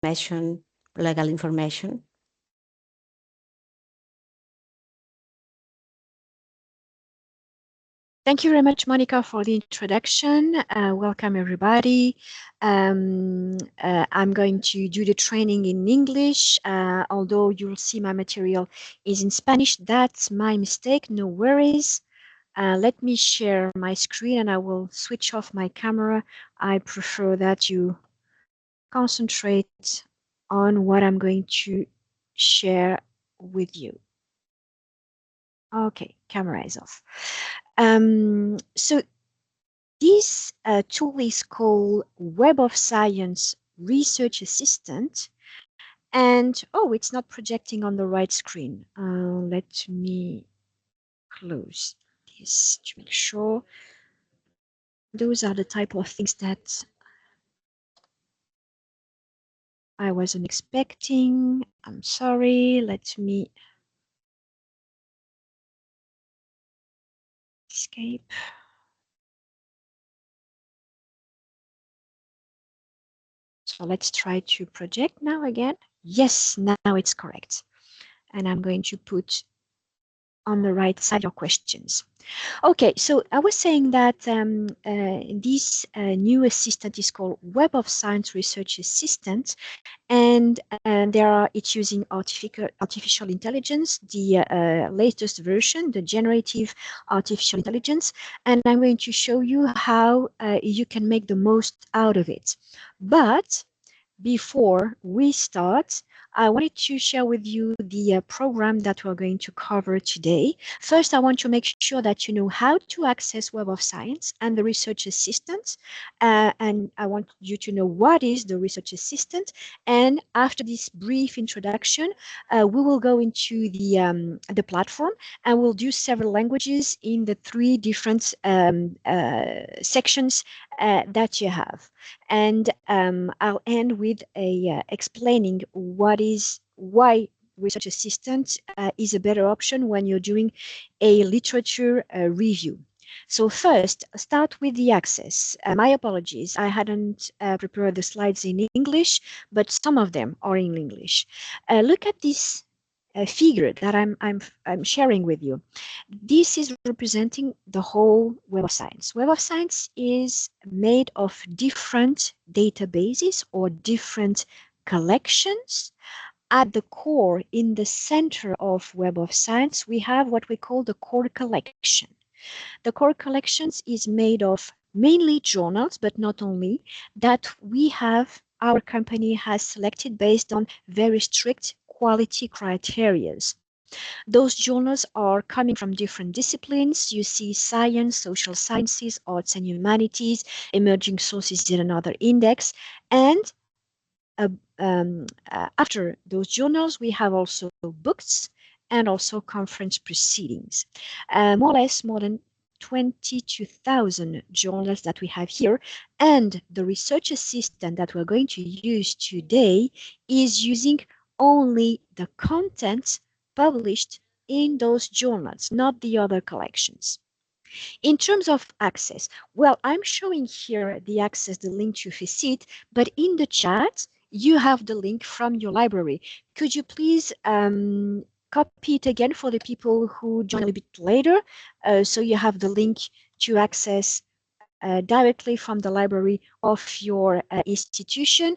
information, legal information. Thank you very much, Monica, for the introduction. Welcome, everybody. I'm going to do the training in English, although you'll see my material is in Spanish. That's my mistake, no worries. Let me share my screen and I will switch off my camera. I prefer that you concentrate on what I'm going to share with you. Okay, camera is off. So this tool is called Web of Science Research Assistant. And, oh, it's not projecting on the right screen. Let me close this to make sure. Those are the type of things that I wasn't expecting. I'm sorry. Let me escape. So let's try to project now again. Yes, now it's correct. And I'm going to put on the right side your questions. Okay, so I was saying that this new assistant is called Web of Science Research Assistant, and it's using artificial intelligence, the latest version, the generative artificial intelligence, and I'm going to show you how you can make the most out of it. But before we start, I wanted to share with you the program that we're going to cover today. First, I want to make sure that you know how to access Web of Science and the Research Assistant. And I want you to know what is the Research Assistant. And after this brief introduction, we will go into the platform and we'll do several languages in the three different sections that you have. And I'll end with explaining why Research Assistant is a better option when you're doing a literature review. So first, start with the access. My apologies, I hadn't prepared the slides in English, but some of them are in English. Look at this figure that I'm sharing with you. This is representing the whole Web of Science. Web of Science is made of different databases or different collections. At the core, in the center of Web of Science, we have what we call the core collection. The core collections is made of mainly journals, but not only, that our company has selected based on very strict quality criteria. Those journals are coming from different disciplines. You see science, social sciences, arts and humanities, emerging sources in another index. And after those journals, we have also books and also conference proceedings. More or less more than 22,000 journals that we have here. And the research assistant that we're going to use today is using only the content published in those journals, not the other collections. In terms of access, well, I'm showing here the access, the link to visit, but in the chat, you have the link from your library. Could you please copy it again for the people who join a little bit later? So you have the link to access directly from the library of your institution.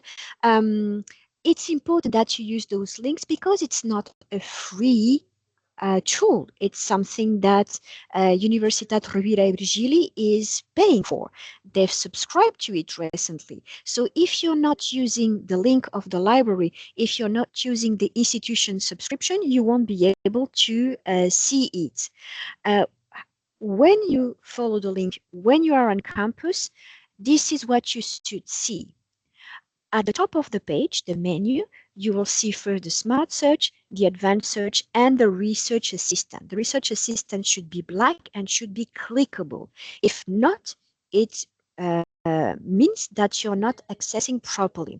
It's important that you use those links because it's not a free tool. It's something that Universitat Rovira e Virgili is paying for. They've subscribed to it recently. So if you're not using the link of the library, if you're not using the institution subscription, you won't be able to see it. When you follow the link, when you are on campus, this is what you should see. At the top of the page, the menu, you will see first the Smart Search, the Advanced Search, and the Research Assistant. The Research Assistant should be black and should be clickable. If not, it means that you're not accessing properly.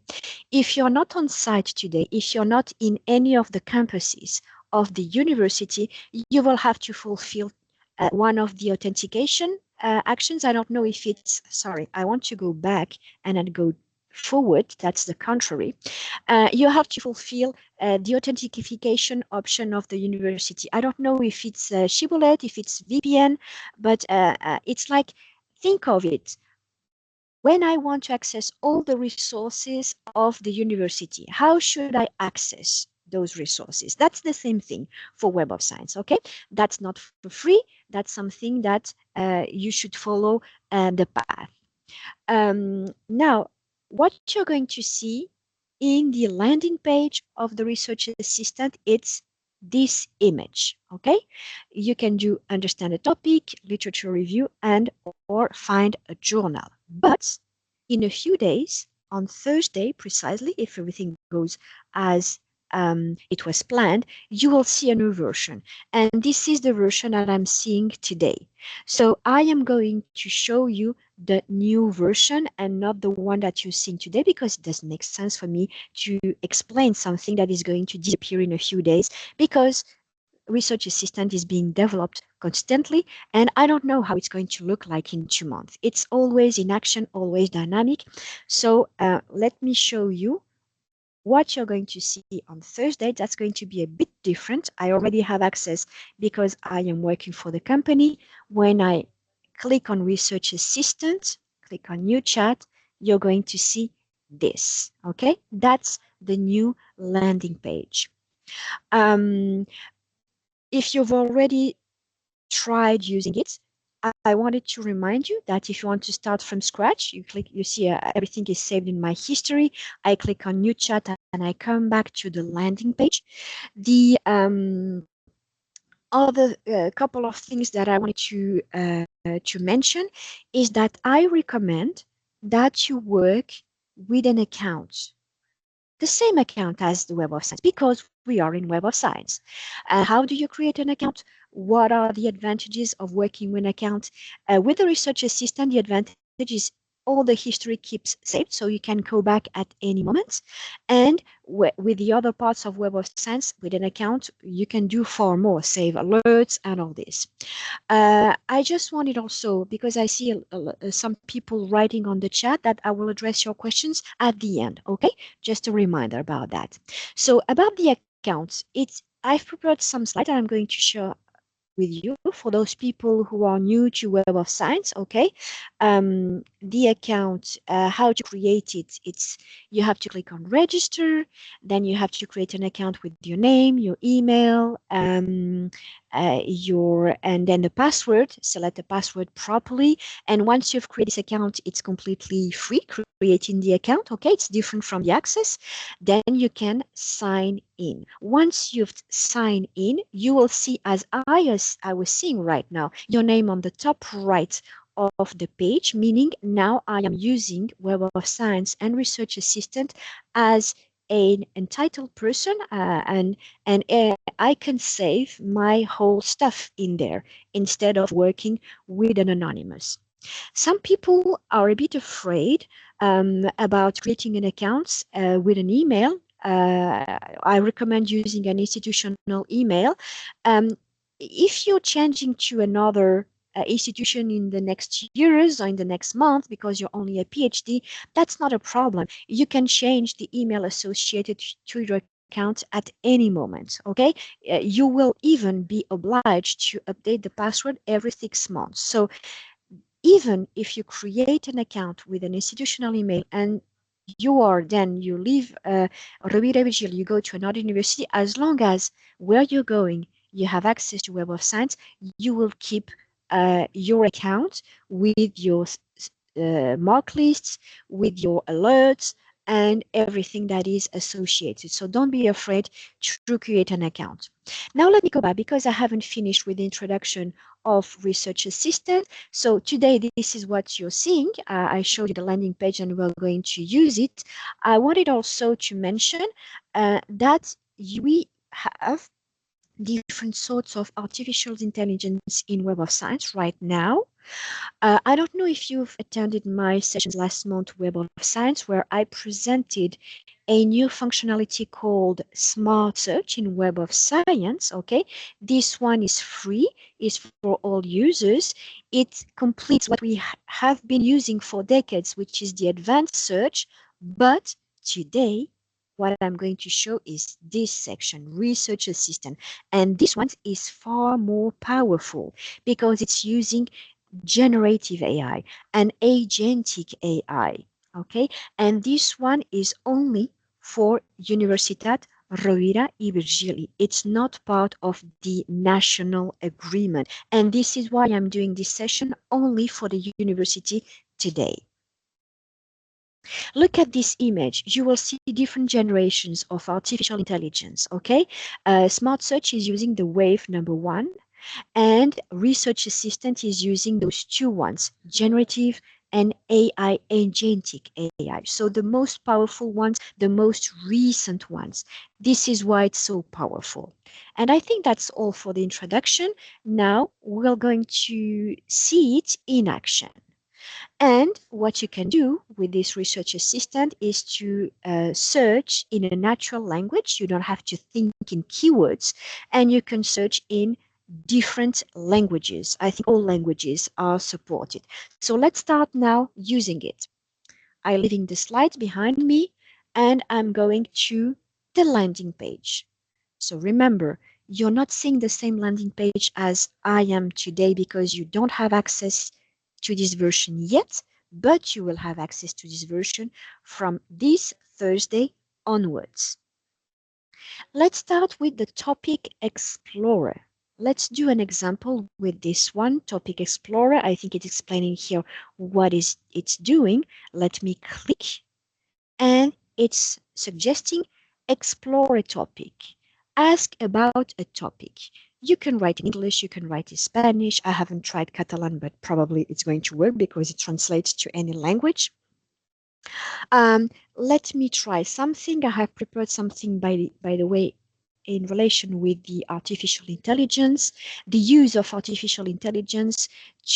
If you're not on site today, if you're not in any of the campuses of the university, you will have to fulfill one of the authentication actions. I don't know if it's, sorry, I want to go back and then go forward, that's the contrary, you have to fulfill the authentication option of the university. I don't know if it's Shibboleth, if it's VPN, but it's like, think of it. When I want to access all the resources of the university, how should I access those resources? That's the same thing for Web of Science, okay? That's not for free. That's something that you should follow the path. Now, what you're going to see in the landing page of the research assistant, it's this image, okay? You can do understand a topic, literature review, and or find a journal. But in a few days, on Thursday precisely, if everything goes as it was planned, you will see a new version. And this is the version that I'm seeing today. So I am going to show you the new version and not the one that you're seeing today, because it doesn't make sense for me to explain something that is going to disappear in a few days, because Research Assistant is being developed constantly, and I don't know how it's going to look like in 2 months. It's always in action, always dynamic. So let me show you what you're going to see on Thursday. That's going to be a bit different. I already have access because I am working for the company. When I click on Research Assistant, click on New Chat, you're going to see this, okay? That's the new landing page. If you've already tried using it, I wanted to remind you that if you want to start from scratch, you click, you see everything is saved in my history. I click on New Chat and I come back to the landing page. The other couple of things that I wanted to mention is that I recommend that you work with an account, the same account as the Web of Science, because we are in Web of Science. How do you create an account? What are the advantages of working with an account? With the Research Assistant, the advantage is all the history keeps saved, so you can go back at any moment. And with the other parts of Web of Science, with an account, you can do far more, save alerts and all this. I just wanted also, because I see some people writing on the chat, that I will address your questions at the end, okay? Just a reminder about that. So about the accounts, I've prepared some slides that I'm going to share with you for those people who are new to Web of Science, okay? The account, how to create it, you have to click on register, then you have to create an account with your name, your email, and then the password, select the password properly. And once you've created this account, it's completely free, creating the account, okay? It's different from the access. Then you can sign in. Once you've signed in, you will see, as I was seeing right now, your name on the top right of the page, meaning now I am using Web of Science and Research Assistant as an entitled person, and I can save my whole stuff in there instead of working with an anonymous. Some people are a bit afraid about creating an account with an email. I recommend using an institutional email. If you're changing to another institution in the next years or in the next month because you're only a PhD, that's not a problem. You can change the email associated to your account at any moment, okay? You will even be obliged to update the password every 6 months. So even if you create an account with an institutional email and you leave Rovira Vigil, you go to another university, as long as where you're going, you have access to Web of Science, you will keep your account with your mark lists, with your alerts, and everything that is associated. So don't be afraid to create an account. Now let me go back because I haven't finished with the introduction of Research Assistant. So today, this is what you're seeing. I showed you the landing page and we're going to use it. I wanted also to mention that we have different sorts of artificial intelligence in Web of Science right now. I don't know if you've attended my sessions last month, Web of Science, where I presented a new functionality called Smart Search in Web of Science, okay? This one is free, is for all users. It completes what we have been using for decades, which is the advanced search, But today, what I'm going to show is this section, Research Assistant. And this one is far more powerful because it's using generative AI and agentic AI. Okay, and this one is only for Universitat Rovira i Virgili. It's not part of the national agreement. And this is why I'm doing this session only for the university today. Look at this image. You will see different generations of artificial intelligence, okay? Smart Search is using the wave number one, and Research Assistant is using those two ones, generative and AI, agentic AI. So the most powerful ones, the most recent ones. This is why it's so powerful. And I think that's all for the introduction. Now we're going to see it in action. And what you can do with this research assistant is to search in a natural language. You don't have to think in keywords, and you can search in different languages. I think all languages are supported. So let's start now using it. I'm leaving the slides behind me, and I'm going to the landing page. So remember, you're not seeing the same landing page as I am today because you don't have access to this version yet, but you will have access to this version from this Thursday onwards. Let's start with the Topic Explorer. Let's do an example with this one, Topic Explorer. I think it's explaining here what is it's doing. Let me click, and it's suggesting explore a topic. Ask about a topic. You can write in English, you can write in Spanish. I haven't tried Catalan, but probably it's going to work because it translates to any language. Let me try something. I have prepared something, by the way, in relation with the artificial intelligence, the use of artificial intelligence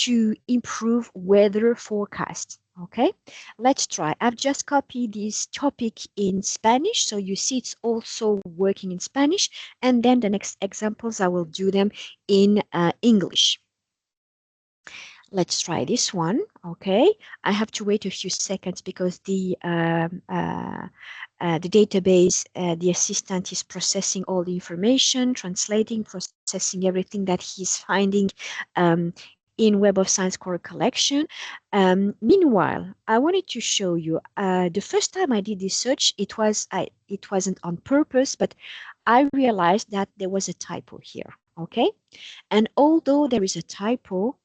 to improve weather forecast. Okay, let's try. I've just copied this topic in Spanish, so you see it's also working in Spanish. And then the next examples, I will do them in English. Let's try this one. Okay, I have to wait a few seconds because the database, the assistant is processing all the information, translating, processing everything that he's finding in Web of Science core collection. Meanwhile, I wanted to show you the first time I did this search, it wasn't on purpose, but I realized that there was a typo here. Okay, and although there is a typo,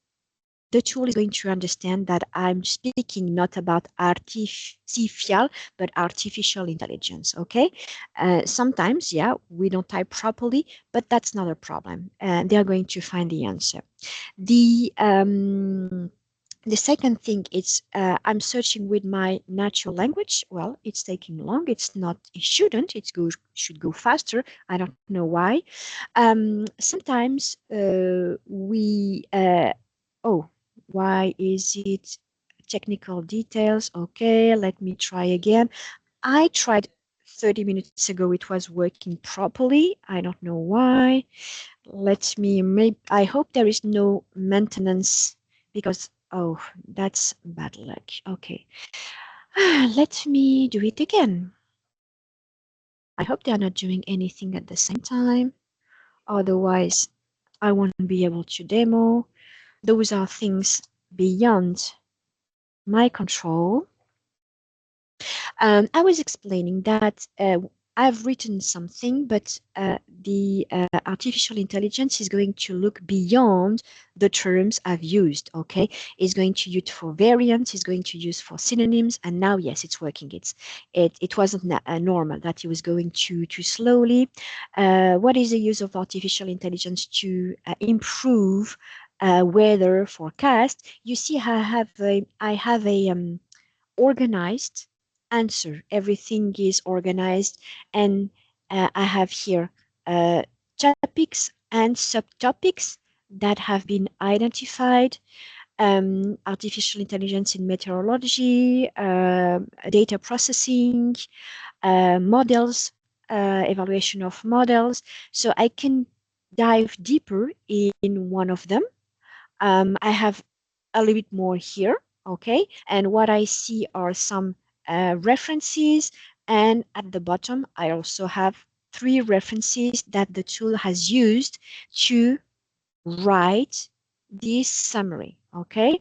the tool is going to understand that I'm speaking not about artificial, but artificial intelligence, okay? Sometimes, yeah, we don't type properly, but that's not a problem. They're going to find the answer. The second thing is I'm searching with my natural language. Well, it's taking long. It's not, it shouldn't. Should go faster. I don't know why. Sometimes oh, why is it technical details? Okay, let me try again. I tried 30 minutes ago. It was working properly. I don't know why. I hope there is no maintenance because, oh, that's bad luck. Okay. Let me do it again. I hope they are not doing anything at the same time. Otherwise, I won't be able to demo. Those are things beyond my control. I was explaining that I've written something, but the artificial intelligence is going to look beyond the terms I've used, okay? It's going to use for variants, it's going to use for synonyms, and now, yes, it's working. It wasn't normal that it was going too slowly. What is the use of artificial intelligence to improve weather forecast? You see, I have a organized answer. Everything is organized, and I have here topics and subtopics that have been identified. Artificial intelligence in meteorology, data processing, models, evaluation of models. So I can dive deeper in one of them. I have a little bit more here, okay? And what I see are some references, and at the bottom, I also have 3 references that the tool has used to write this summary. Okay,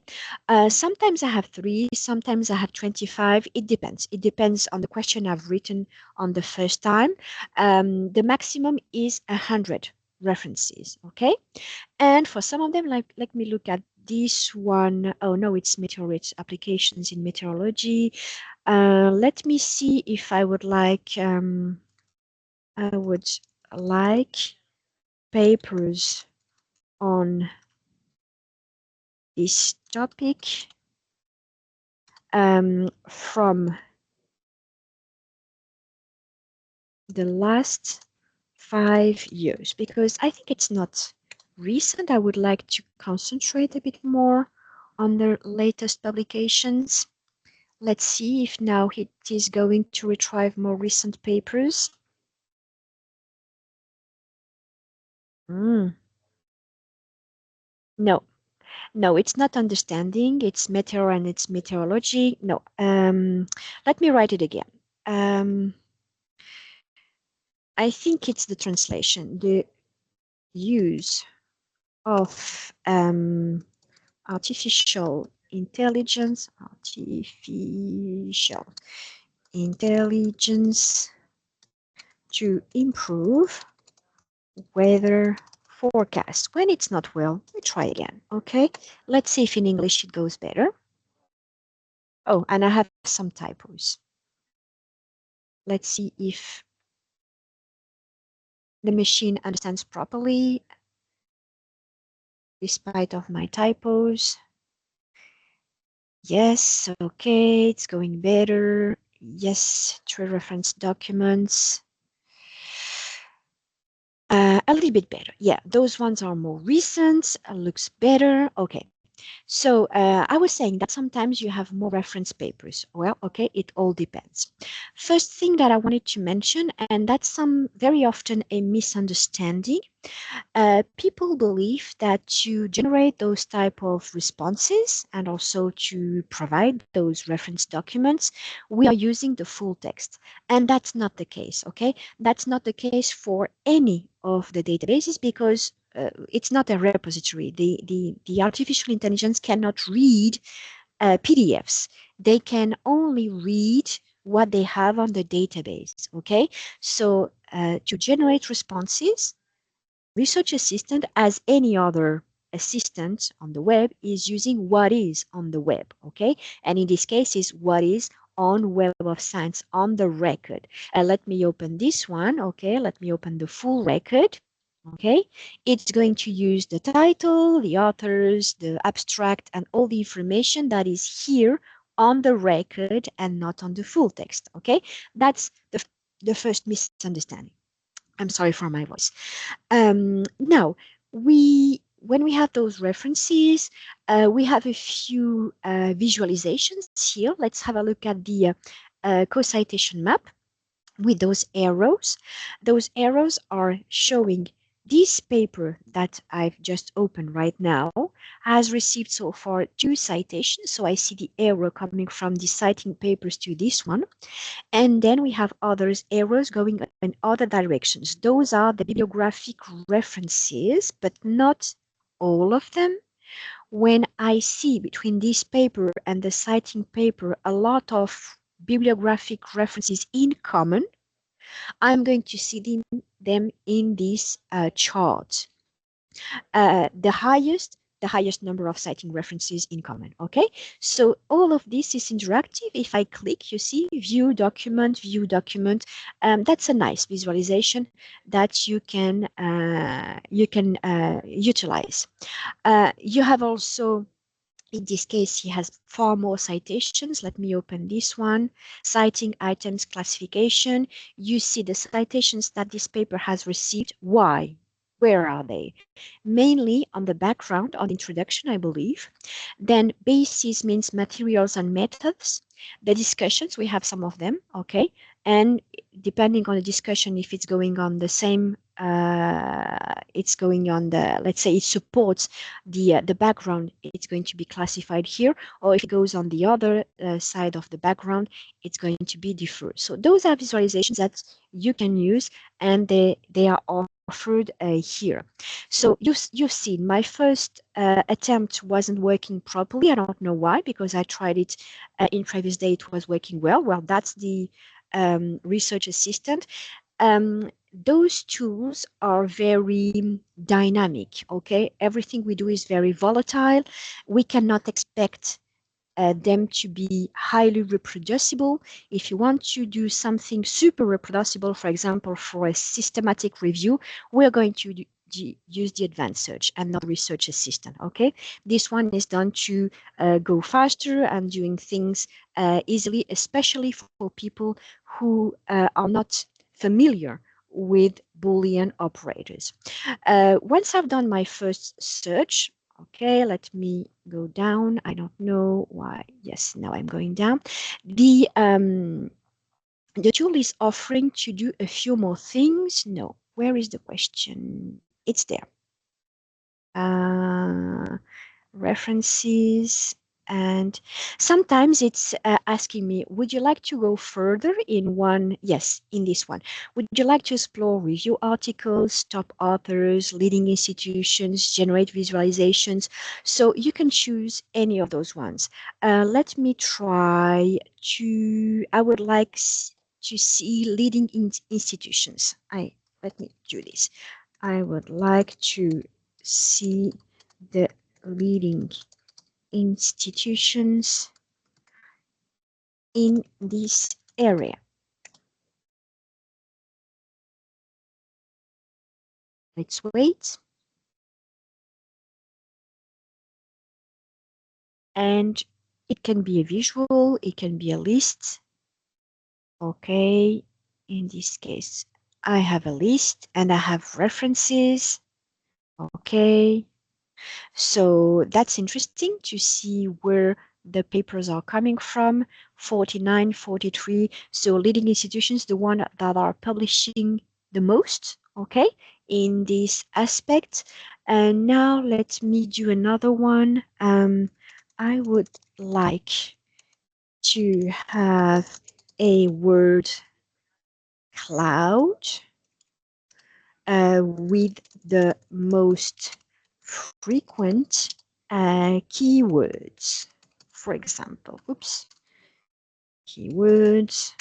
sometimes I have 3, sometimes I have 25. It depends. It depends on the question I've written on the first time. The maximum is 100 references. Okay, and for some of them, like let me look at this one. Oh no, it's meteorite applications in meteorology. Let me see if I would like papers on this topic from the last 5 years, because I think it's not recent. I would like to concentrate a bit more on the latest publications. Let's see if now it is going to retrieve more recent papers. No, no, it's not understanding. It's meteor and it's meteorology. No, let me write it again. I think it's the translation, the use of artificial intelligence to improve weather forecast. When it's not well, we try again. Okay, let's see if in English it goes better. Oh, and I have some typos. Let's see if the machine understands properly despite of my typos. Yes, okay, it's going better. Yes, 3 reference documents. A little bit better. Yeah, those ones are more recent, looks better. Okay. So I was saying that sometimes you have more reference papers. Well, okay, it all depends. First thing that I wanted to mention, and that's very often a misunderstanding. People believe that to generate those type of responses and also to provide those reference documents, we are using the full text. And that's not the case, okay? That's not the case for any of the databases because it's not a repository. The artificial intelligence cannot read PDFs. They can only read what they have on the database, okay? So to generate responses, Research Assistant, as any other assistant on the web, is using what is on the web, okay? And in this case, is what is on Web of Science on the record. Let me open this one, okay? Let me open the full record, okay? It's going to use the title, the authors, the abstract, and all the information that is here on the record and not on the full text, okay? That's the first misunderstanding. I'm sorry for my voice. Now, when we have those references, we have a few visualizations here. Let's have a look at the co-citation map with those arrows. Those arrows are showing this paper that I've just opened right now has received so far 2 citations. So I see the arrow coming from the citing papers to this one. And then we have others arrows going in other directions. Those are the bibliographic references, but not all of them. When I see between this paper and the citing paper a lot of bibliographic references in common, I'm going to see them in this chart. The highest number of citing references in common, okay? So all of this is interactive. If I click, you see view document. That's a nice visualization that you can utilize. You have also, in this case, he has far more citations. Let me open this one. Citing items classification. You see the citations that this paper has received. Why? Where are they? Mainly on the background, on the introduction, I believe. Then basis means materials and methods. The discussions, we have some of them, okay? And depending on the discussion, if it's going on the same, it's going on the, let's say it supports the background, it's going to be classified here, or if it goes on the other side of the background, it's going to be deferred. So those are visualizations that you can use, and they are offered here. So you've seen my first attempt wasn't working properly. I don't know why, because I tried it in previous day, it was working well. Well, that's the research assistant. Those tools are very dynamic, okay? Everything we do is very volatile. We cannot expect them to be highly reproducible. If you want to do something super reproducible, for example, for a systematic review, we're going to use the advanced search and not the research assistant, okay? This one is done to go faster and doing things easily, especially for people who are not familiar with Boolean operators. Once I've done my first search, okay, let me go down. I don't know why. Yes, now I'm going down. The tool is offering to do a few more things. No, where is the question? It's there. References, and sometimes it's asking me, would you like to go further in one? Yes, in this one. Would you like to explore review articles, top authors, leading institutions, generate visualizations? So you can choose any of those ones. Let me try to, I would like to see leading institutions. Let me do this. I would like to see the leading institutions in this area. Let's wait. And it can be a visual, it can be a list. Okay, in this case, I have a list and I have references. Okay, so that's interesting to see where the papers are coming from. 49, 43. So leading institutions, the one that are publishing the most, okay, in this aspect. And now let me do another one. I would like to have a word cloud with the most frequent keywords. For example, oops, keywords.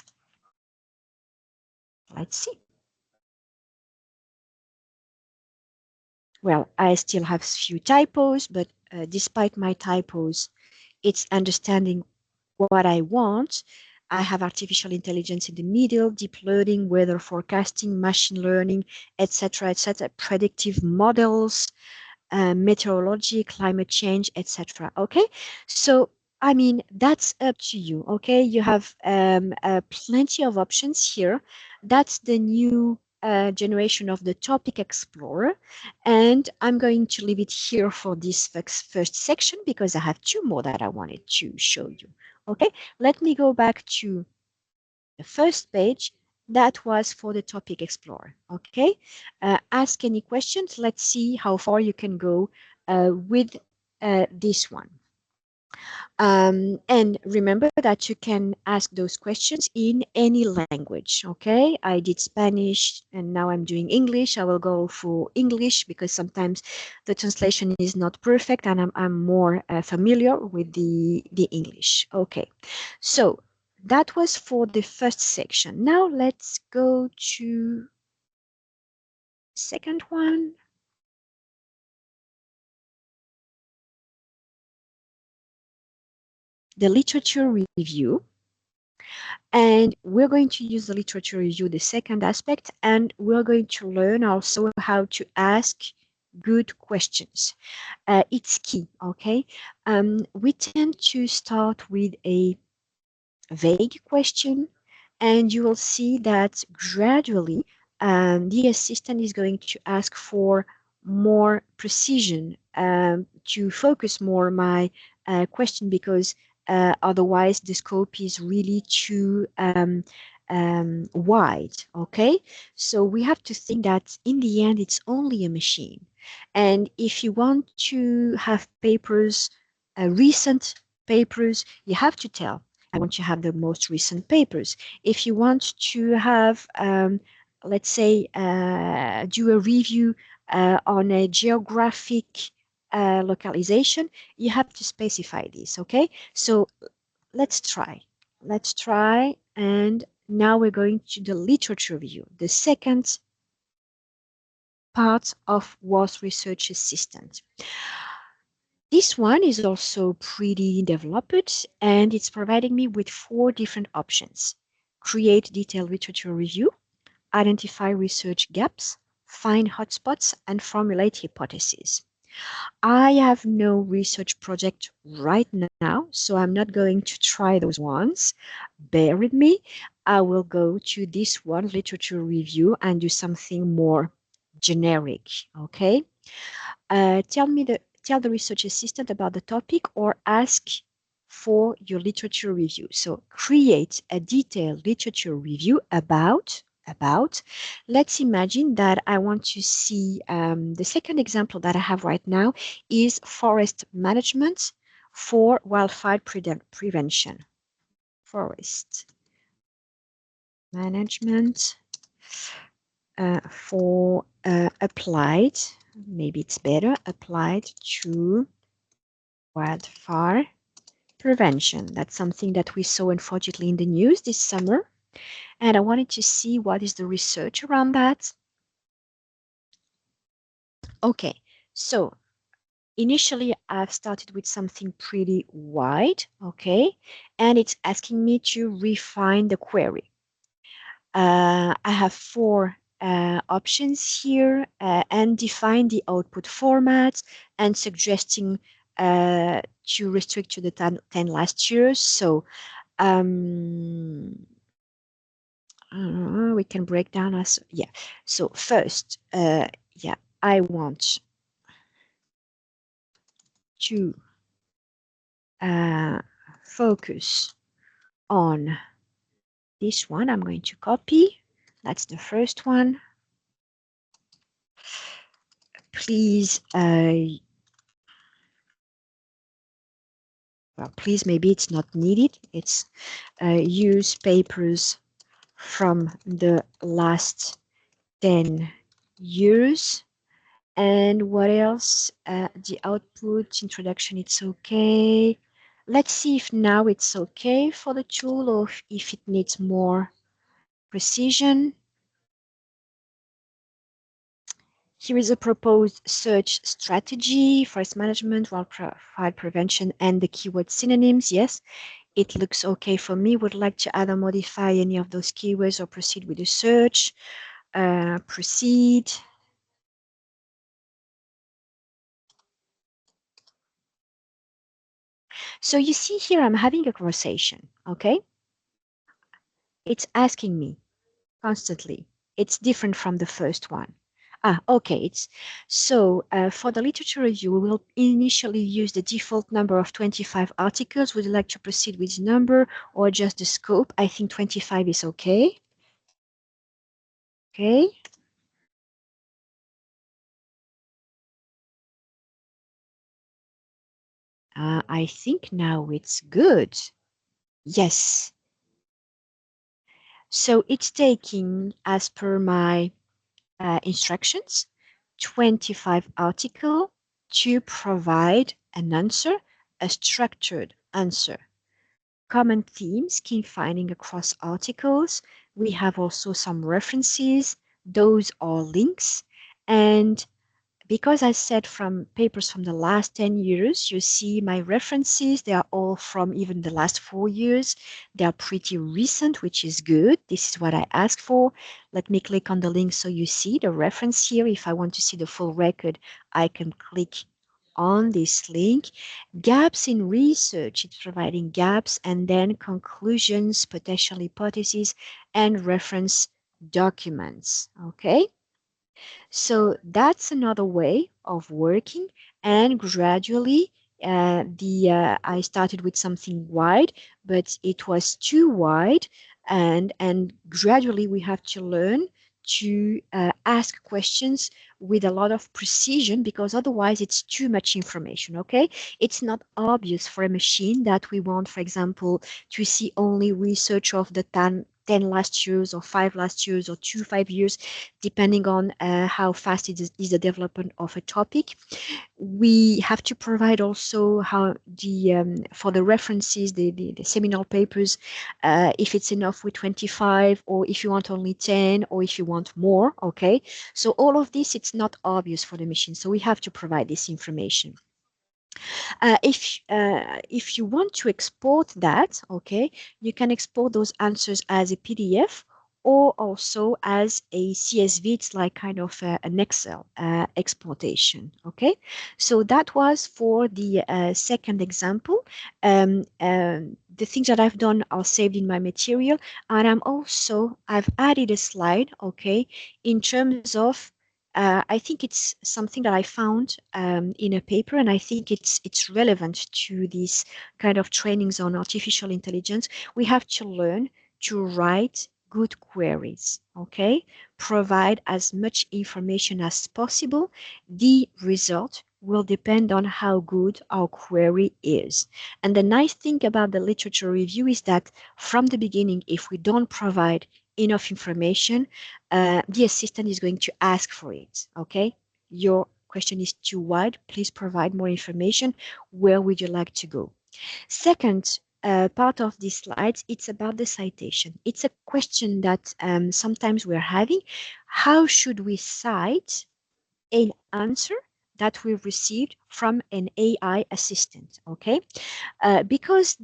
Let's see. Well, I still have few typos, but despite my typos, it's understanding what I want. I have artificial intelligence in the middle, deep learning, weather forecasting, machine learning, etc., predictive models, meteorology, climate change, etc. Okay, so I mean that's up to you. Okay, you have plenty of options here. That's the new generation of the topic explorer, and I'm going to leave it here for this first section because I have two more that I wanted to show you. Okay, let me go back to the first page. That was for the topic explorer. Okay, ask any questions. Let's see how far you can go with this one. And remember that you can ask those questions in any language, okay? I did Spanish and now I'm doing English. I will go for English because sometimes the translation is not perfect and I'm more familiar with the English. Okay, so that was for the first section. Now let's go to second one. The literature review. And we're going to use the literature review, the second aspect, and we're going to learn also how to ask good questions. It's key, okay? We tend to start with a vague question, and you will see that gradually the assistant is going to ask for more precision to focus more my question because Otherwise, the scope is really too wide, okay? So we have to think that in the end, it's only a machine. And if you want to have papers, recent papers, you have to tell, I want to have the most recent papers. If you want to have, let's say, do a review on a geographic localization, you have to specify this, okay? So let's try. Let's try. And now we're going to the literature review, the second part of WOS Research Assistant. This one is also pretty developed, and it's providing me with 4 different options. Create detailed literature review, identify research gaps, find hotspots, and formulate hypotheses. I have no research project right now, so I'm not going to try those ones. Bear with me. I will go to this one, literature review, and do something more generic, okay? Tell the research assistant about the topic or ask for your literature review. So create a detailed literature review about. Let's imagine that I want to see the second example that I have right now is forest management for wildfire prevention. Forest management for applied, maybe it's better, applied to wildfire prevention. That's something that we saw unfortunately in the news this summer. And I wanted to see what is the research around that. Okay, so initially I've started with something pretty wide, okay, and it's asking me to refine the query. I have 4 options here and define the output format and suggesting to restrict to the 10 last years. So we can break down as, yeah. So first, yeah, I want to focus on this one. I'm going to copy. That's the first one. Please, well, please, maybe it's not needed. It's use papers from the last 10 years. And what else? The output, introduction, it's okay. Let's see if now it's okay for the tool or if it needs more precision. Here is a proposed search strategy, forest management, wildfire prevention, and the keyword synonyms. Yes, it looks okay for me. Would like to add or modify any of those keywords or proceed with the search. Proceed. So you see here, I'm having a conversation, okay? It's asking me constantly. It's different from the first one. Okay. It's so for the literature review, we will initially use the default number of 25 articles. Would you like to proceed with the number or just the scope? I think 25 is okay. Okay. I think now it's good. Yes. So it's taking, as per my instructions, 25 article to provide an answer, a structured answer. Common themes, key finding across articles. We have also some references. Those are links. And because I said from papers from the last 10 years, you see my references, they are all from even the last 4 years. They are pretty recent, which is good. This is what I asked for. Let me click on the link so you see the reference here. If I want to see the full record, I can click on this link. Gaps in research, it's providing gaps and then conclusions, potential hypotheses, and reference documents, okay? So that's another way of working, and gradually I started with something wide, but it was too wide, and gradually we have to learn to ask questions with a lot of precision, because otherwise it's too much information. Okay, it's not obvious for a machine that we want, for example, to see only research of the 10 last years or 5 last years or 5 years, depending on how fast is the development of a topic. We have to provide also how for the references, the seminal papers, if it's enough with 25, or if you want only 10, or if you want more. Okay, so all of this, it's not obvious for the machine, so we have to provide this information. If you want to export that, okay, you can export those answers as a PDF or also as a CSV. It's like kind of an Excel exportation. Okay, so that was for the second example. The things that I've done are saved in my material, and I've added a slide, okay, in terms of I think it's something that I found in a paper, and I think it's relevant to these kind of trainings on artificial intelligence. We have to learn to write good queries, okay? Provide as much information as possible. The result will depend on how good our query is. And the nice thing about the literature review is that from the beginning, if we don't provide enough information, the assistant is going to ask for it. Okay, your question is too wide. Please provide more information. Where would you like to go? Second part of these slides, it's about the citation. It's a question that sometimes we're having. How should we cite an answer that we received from an AI assistant? Okay, because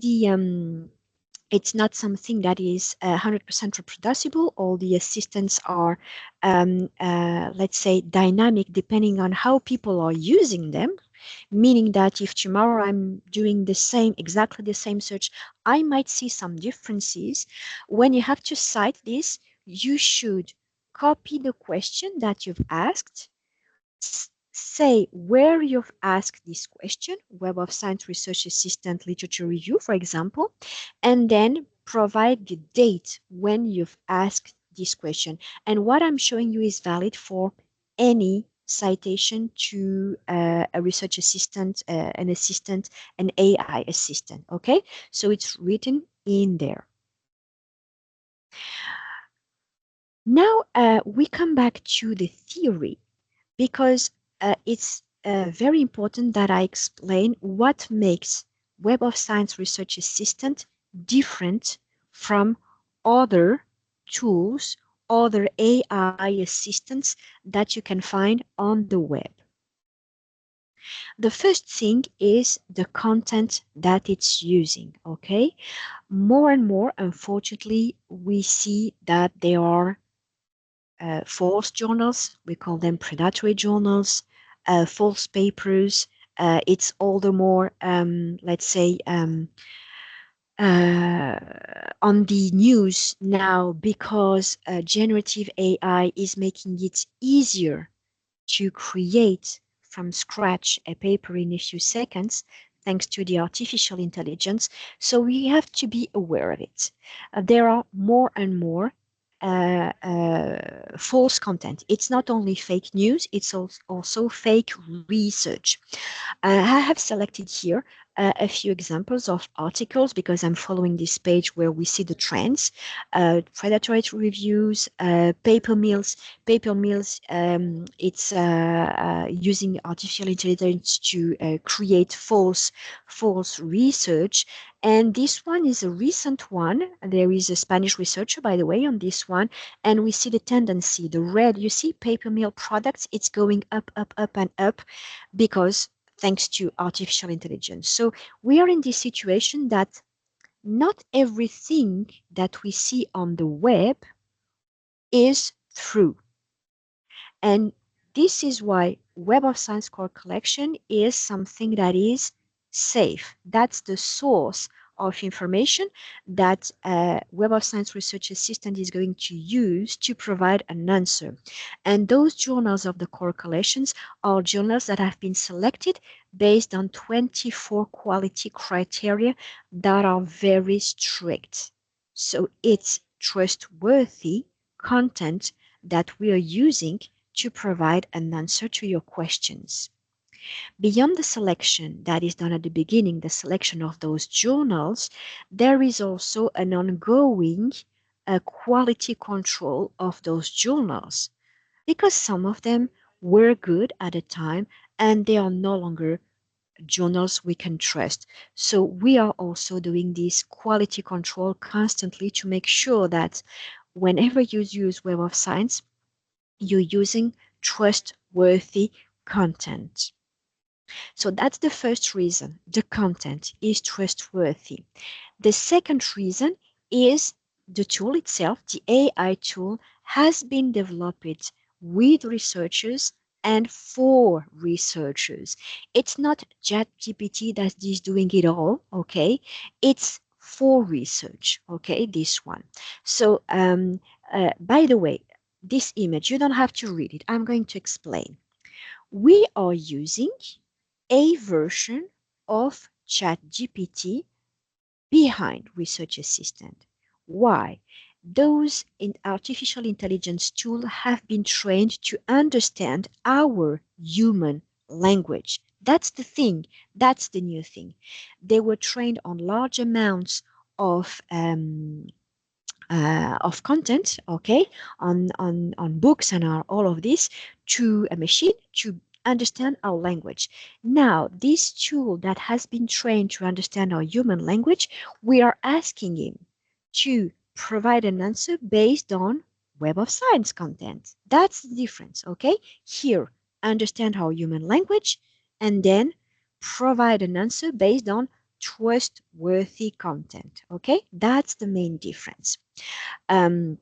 it's not something that is 100% reproducible. All the assistants are, let's say, dynamic depending on how people are using them. Meaning that if tomorrow I'm doing exactly the same search, I might see some differences. When you have to cite this, you should copy the question that you've asked, say where you've asked this question, Web of Science Research Assistant Literature Review, for example, and then provide the date when you've asked this question. And what I'm showing you is valid for any citation to a research assistant, an assistant, an AI assistant, okay? So it's written in there. Now we come back to the theory, because it's very important that I explain what makes Web of Science Research Assistant different from other tools, other AI assistants that you can find on the web. The first thing is the content that it's using, okay? More and more, unfortunately, we see that there are false journals, we call them predatory journals, false papers. It's all the more, let's say, on the news now, because generative AI is making it easier to create from scratch a paper in a few seconds, thanks to the artificial intelligence. So we have to be aware of it. There are more and more false content. It's not only fake news, it's also fake research. I have selected here a few examples of articles, because I'm following this page where we see the trends, predatory reviews, paper mills. Paper mills, it's using artificial intelligence to create false research. And this one is a recent one. There is a Spanish researcher, by the way, on this one. And we see the tendency, the red, you see paper mill products, it's going up, up, up, and up, because thanks to artificial intelligence. So we are in this situation that not everything that we see on the web is true. And this is why Web of Science core collection is something that is safe. That's the source of information that Web of Science Research Assistant is going to use to provide an answer. And those journals of the core collections are journals that have been selected based on 24 quality criteria that are very strict. So it's trustworthy content that we are using to provide an answer to your questions. Beyond the selection that is done at the beginning, the selection of those journals, there is also an ongoing quality control of those journals because some of them were good at a time and they are no longer journals we can trust. So we are also doing this quality control constantly to make sure that whenever you use Web of Science, you're using trustworthy content. So that's the first reason. The content is trustworthy. The second reason is the tool itself, the AI tool, has been developed with researchers and for researchers. It's not ChatGPT that is doing it all, okay? It's for research, okay? This one. So, by the way, this image, you don't have to read it. I'm going to explain. We are using a version of ChatGPT behind Research Assistant. Why? Those artificial intelligence tools have been trained to understand our human language. That's the thing. That's the new thing. They were trained on large amounts of content, okay, on books and all of this to a machine to understand our language. Now, this tool that has been trained to understand our human language, we are asking him to provide an answer based on Web of Science content. That's the difference, okay? Here, understand our human language and then provide an answer based on trustworthy content, okay? That's the main difference. Um,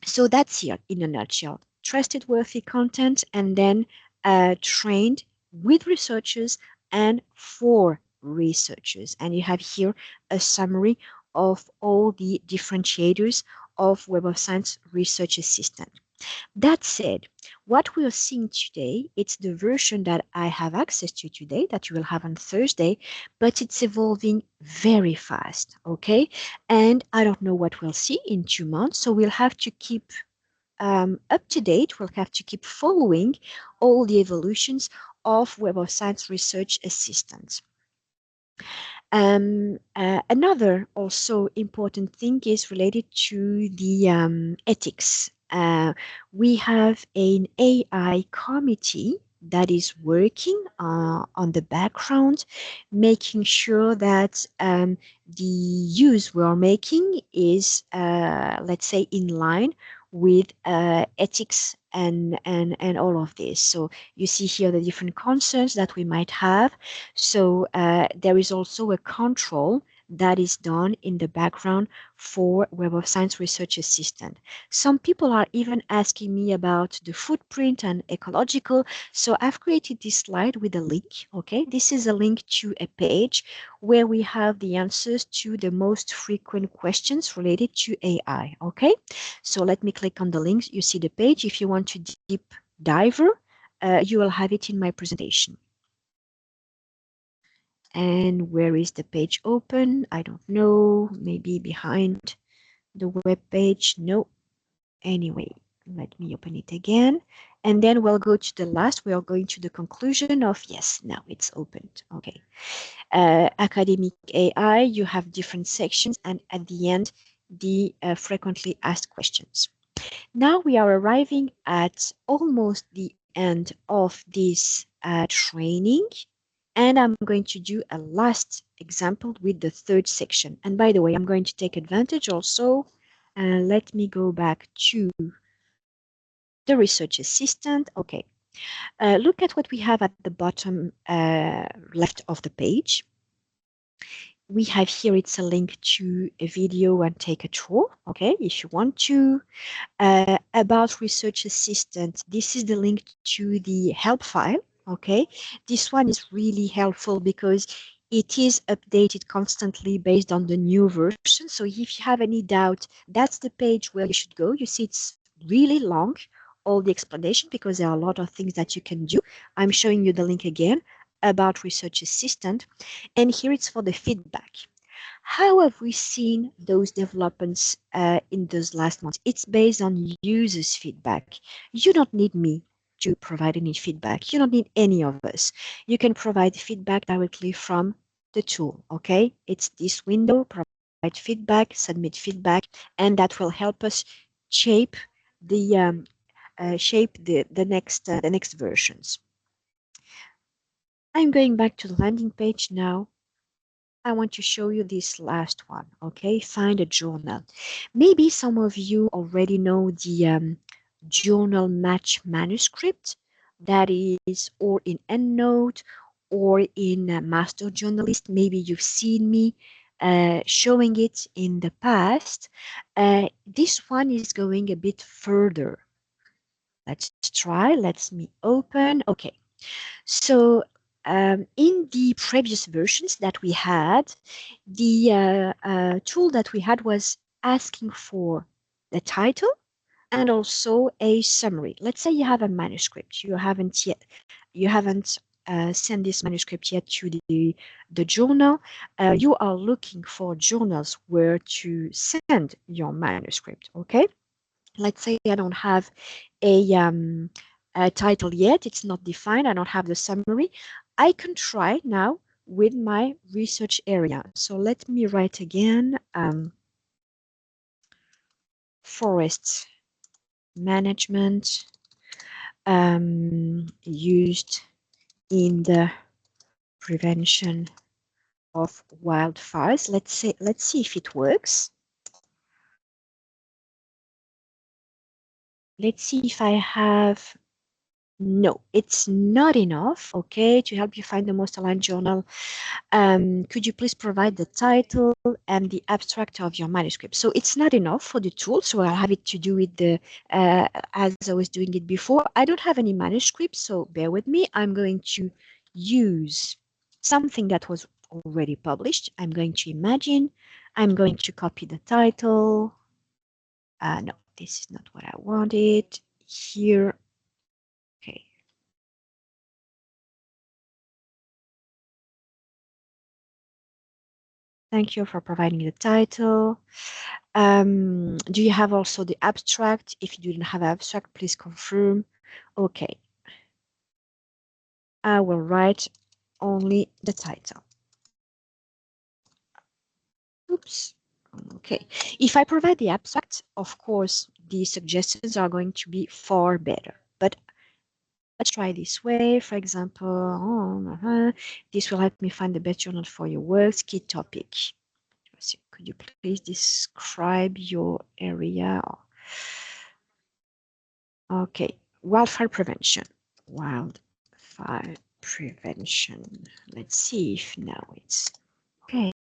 so that's here in a nutshell. Trusted, worthy content, and then trained with researchers and for researchers. And you have here a summary of all the differentiators of Web of Science Research Assistant. That said, what we are seeing today, it's the version that I have access to today, that you will have on Thursday, but it's evolving very fast, okay? And I don't know what we'll see in 2 months, so we'll have to keep up to date. We'll have to keep following all the evolutions of Web of Science Research Assistants. Another also important thing is related to the ethics. We have an AI committee that is working on the background, making sure that the use we are making is, let's say, in line with ethics and all of this. So you see here the different concerns that we might have. So there is also a control that is done in the background for Web of Science Research Assistant. Some people are even asking me about the footprint and ecological. So I've created this slide with a link. Okay, this is a link to a page where we have the answers to the most frequent questions related to AI. Okay, so let me click on the links. You see the page. If you want to deep diver, you will have it in my presentation. And where is the page open? I don't know. Maybe behind the web page. No. Anyway, let me open it again. And then we'll go to the last. We are going to the conclusion of, yes, now it's opened. Okay. Academic AI, you have different sections. And at the end, the frequently asked questions. Now we are arriving at almost the end of this training. And I'm going to do a last example with the third section. And by the way, I'm going to take advantage also. Let me go back to the research assistant. Okay. Look at what we have at the bottom left of the page. We have here, it's a link to a video and take a tour. Okay, if you want to. About research assistant, this is the link to the help file. Okay, this one is really helpful because It is updated constantly based on the new version. So if you have any doubt, that's the page where you should go. You see it's really long, all the explanation, because there are a lot of things that you can do. I'm showing you the link again about Research Assistant. And here it's for the feedback. How have we seen those developments in those last months? It's based on users' feedback. You don't need me to provide any feedback. You don't need any of us. You can provide feedback directly from the tool, okay? It's this window, provide feedback, submit feedback, and that will help us shape the next versions. I'm going back to the landing page now. I want to show you this last one, okay? Find a journal. Maybe some of you already know the journal match manuscript that is or in EndNote or in Master Journalist. Maybe you've seen me showing it in the past. This one is going a bit further. Let's try. Let me open. Okay. So in the previous versions that we had, the tool that we had was asking for the title and also a summary. Let's say you have a manuscript. You haven't sent this manuscript yet to the journal. You are looking for journals where to send your manuscript, okay? Let's say I don't have a title yet. It's not defined. I don't have the summary. I can try now with my research area. So let me write again, forest management used in the prevention of wildfires. Let's see if it works. Let's see if I have. No, it's not enough, okay, to help you find the most aligned journal. Could you please provide the title and the abstract of your manuscript? So it's not enough for the tool, so I'll have it to do with the as I was doing it before. I don't have any manuscript, so bear with me. I'm going to use something that was already published. I'm going to imagine. I'm going to copy the title. No, this is not what I wanted. Here, okay. Thank you for providing the title. Do you have also the abstract? If you didn't have abstract, please confirm. Okay. I will write only the title. Oops. Okay. If I provide the abstract, of course, the suggestions are going to be far better. But let's try this way. For example, this will help me find the best journal for your works, key topic. Could you please describe your area? Okay, wildfire prevention. Wildfire prevention. Let's see if now it's okay.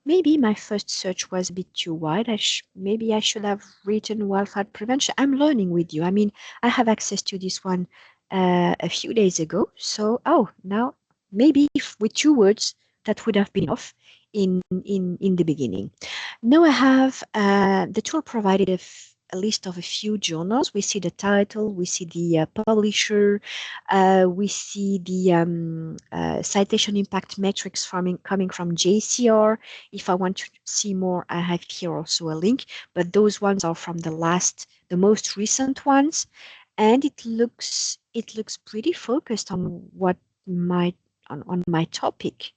Maybe my first search was a bit too wide. Maybe I should have written wildfire prevention. I'm learning with you. I mean, I have access to this one a few days ago. So, oh, now maybe if with 2 words, that would have been enough in the beginning. Now I have the tool provided a list of a few journals. We see the title, we see the publisher, we see the citation impact metrics coming from JCR. If I want to see more, I have here also a link, but those ones are from the most recent ones, and it looks pretty focused on what on my topic.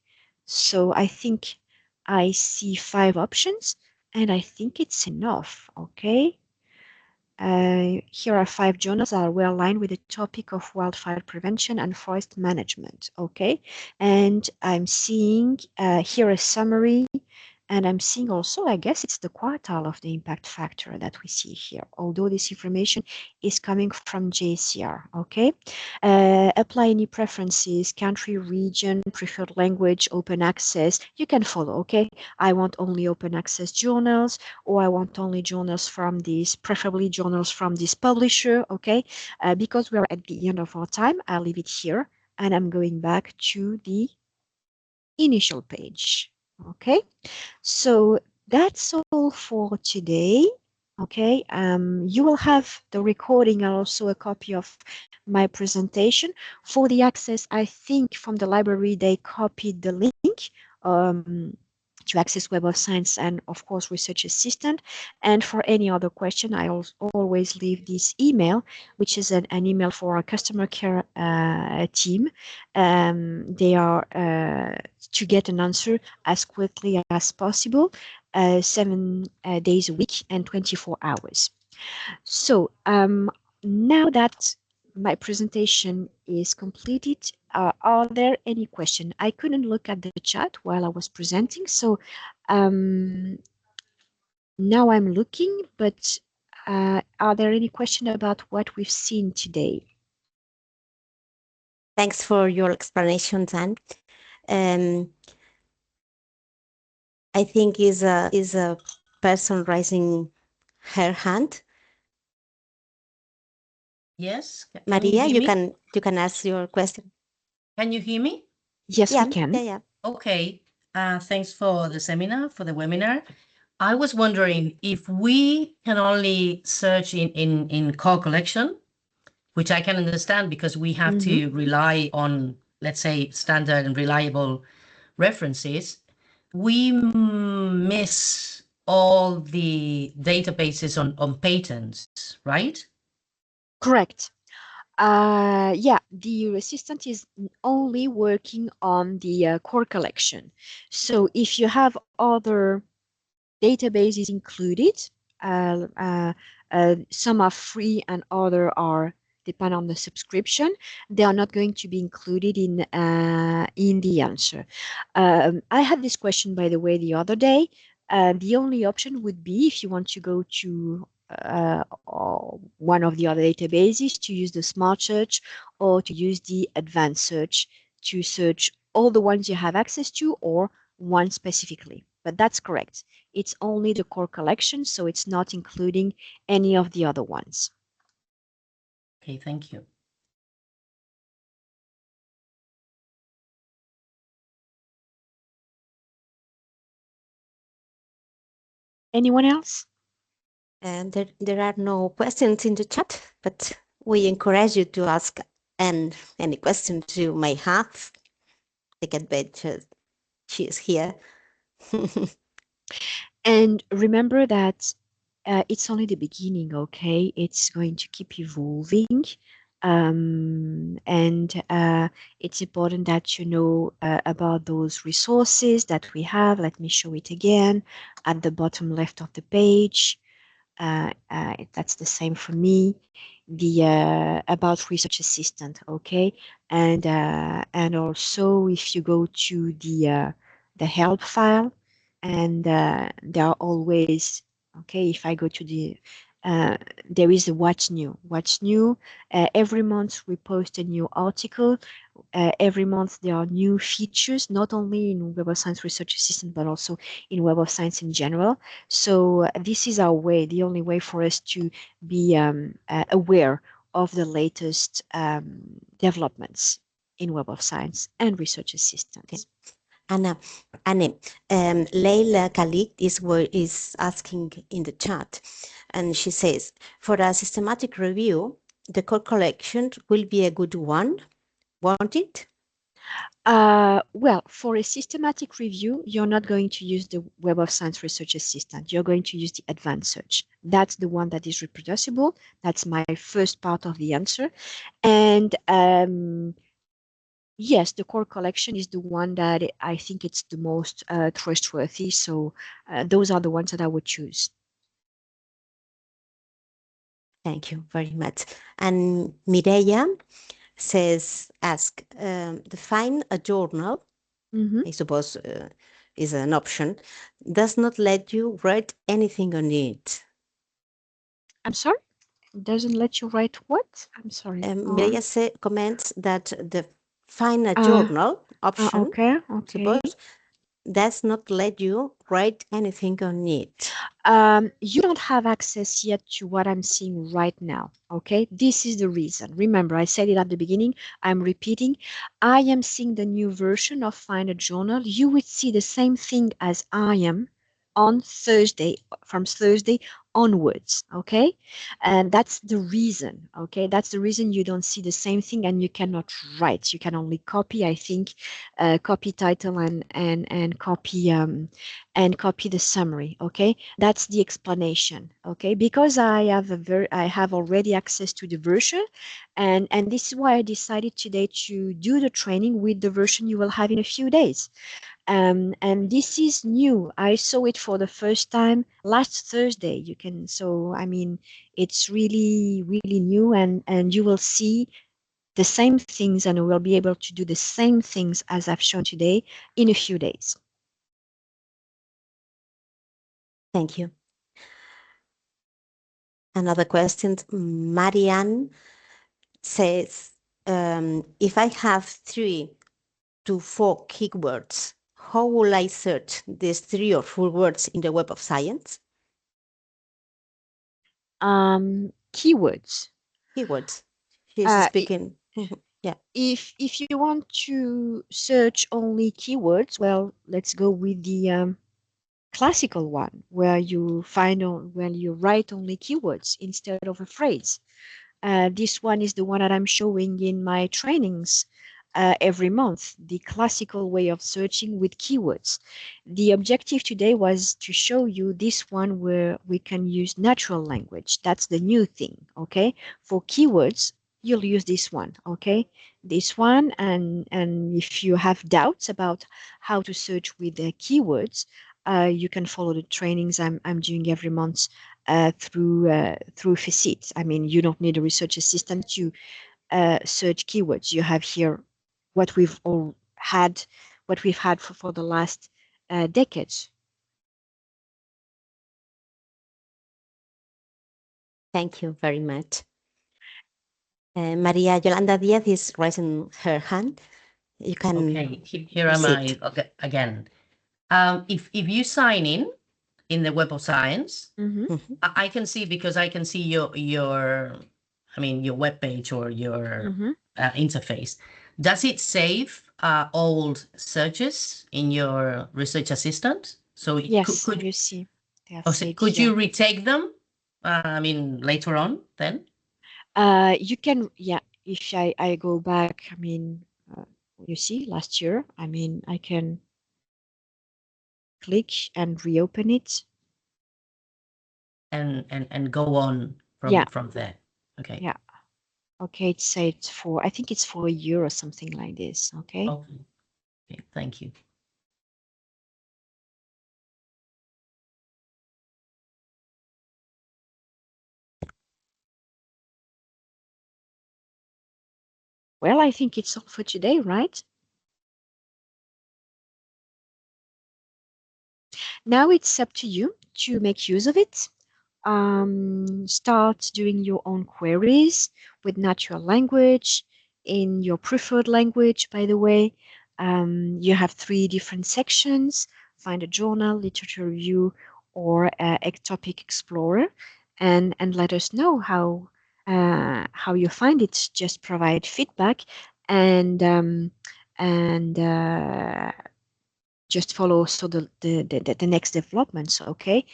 So I think I see 5 options, and I think it's enough, okay? Here are 5 journals that are well aligned with the topic of wildfire prevention and forest management, okay? And I'm seeing here a summary And I'm seeing also, I guess it's the quartile of the impact factor that we see here, although this information is coming from JCR, okay? Apply any preferences, country, region, preferred language, open access, you can follow, okay? I want only open access journals, or I want only journals from this, preferably journals from this publisher, okay? Because we're at the end of our time, I'll leave it here, and I'm going back to the initial page, okay? So that's all for today. Okay, you will have the recording and also a copy of my presentation. For the access, I think from the library, they copied the link to access Web of Science and of course Research Assistant. And for any other question, I always leave this email, which is an email for our customer care team. They are to get an answer as quickly as possible, 7 days a week and 24 hours. So now that my presentation is completed, are there any questions? I couldn't look at the chat while I was presenting, so now I'm looking, but are there any questions about what we've seen today? Thanks for your explanation, Anne. I think is a person raising her hand. Yes. Maria, you can ask your question. Can you hear me? Yes, Yeah, we can. yeah. Okay. Thanks for the seminar, for the webinar. I was wondering if we can only search in core collection, which I can understand because we have to rely on, let's say, standard and reliable references. We miss all the databases on patents, right? Correct. Yeah, the assistant is only working on the core collection. So if you have other databases included, some are free and other are depend on the subscription. They are not going to be included in the answer. I had this question, by the way, the other day. The only option would be if you want to go to one of the other databases to use the smart search or to use the advanced search to search all the ones you have access to or one specifically. But that's correct. It's only the core collection, so it's not including any of the other ones. Okay, thank you. Anyone else? And there are no questions in the chat, but we encourage you to ask any questions you may have. I can bet she is here. And remember that it's only the beginning, okay? It's going to keep evolving. And it's important that you know about those resources that we have. Let me show it again at the bottom left of the page. That's the same for me. The about research assistant, okay, and also if you go to the help file, and there are always, okay, if I go to the there is a what's new. Every month we post a new article. Every month there are new features, not only in Web of Science Research Assistant, but also in Web of Science in general. So this is our way, the only way for us to be aware of the latest developments in Web of Science and Research Assistant. Okay. Anne, Leila Khalid is asking in the chat, and she says, for a systematic review, the core collection will be a good one, won't it? Well, for a systematic review, you're not going to use the Web of Science Research Assistant. You're going to use the advanced search. That's the one that is reproducible. That's my first part of the answer. And yes, the core collection is the one that I think it's the most trustworthy. So those are the ones that I would choose. Thank you very much. And Mireia says, define a journal, I suppose is an option, does not let you write anything on it. I'm sorry? It doesn't let you write what? I'm sorry. Mireia comments that the find a journal option, okay. suppose, does not let you write anything on it. You don't have access yet to what I'm seeing right now. Okay, this is the reason. Remember, I said it at the beginning. I'm repeating. I am seeing the new version of Find a Journal. You would see the same thing as I am on Thursday, from Thursday onwards. Okay, and that's the reason. Okay, that's the reason you don't see the same thing and you cannot write. You can only copy. I think copy title and copy the summary. Okay, that's the explanation. Okay, because I have already access to the version, and this is why I decided today to do the training with the version you will have in a few days. And this is new. I saw it for the first time last Thursday. You can, so I mean, it's really, really new, and you will see the same things and we'll be able to do the same things as I've shown today in a few days. Thank you. Another question, Marianne says, if I have 3 to 4 keywords, how will I search these 3 or 4 words in the Web of Science? Keywords. Keywords. She's speaking. Yeah. If you want to search only keywords, well, let's go with the classical one, where you write only keywords instead of a phrase. This one is the one that I'm showing in my trainings every month, the classical way of searching with keywords. The objective today was to show you this one where we can use natural language. That's the new thing, okay? For keywords, you'll use this one, okay? This one, and if you have doubts about how to search with the keywords, you can follow the trainings I'm doing every month through FICIT. I mean, you don't need a research assistant to search keywords. You have here what we've had for the last decades. Thank you very much. Maria Yolanda Diaz is raising her hand. You can. Okay, here am I again. If you sign in the Web of Science, I can see, because I can see your web page or your interface. Does it save old searches in your research assistant? So yes, you see, could you retake them? Later on then? You can, yeah. If I go back, you see, last year, I can click and reopen it. And go on from there. Okay. Yeah. Okay, it's set for, I think it's for a year or something like this. Okay. Okay, thank you. Well, I think it's all for today, right? Now it's up to you to make use of it. Start doing your own queries with natural language in your preferred language, by the way. You have 3 different sections: find a journal, literature review, or topic explorer, and let us know how you find it. Just provide feedback and just follow also the next developments. Okay,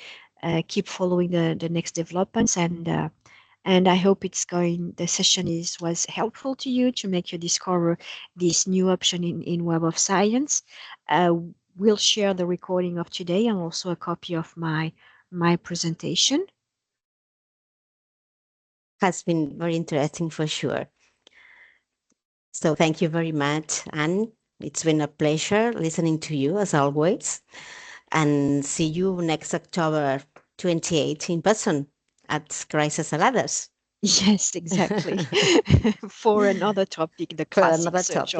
keep following the next developments, and I hope the session was helpful to you to make you discover this new option in Web of Science. We'll share the recording of today and also a copy of my presentation. Has been very interesting for sure. So thank you very much, Anne. It's been a pleasure listening to you as always. And see you next October 28 in person at CRAI Saladas. Yes, exactly. For another topic, the For classic another search topic.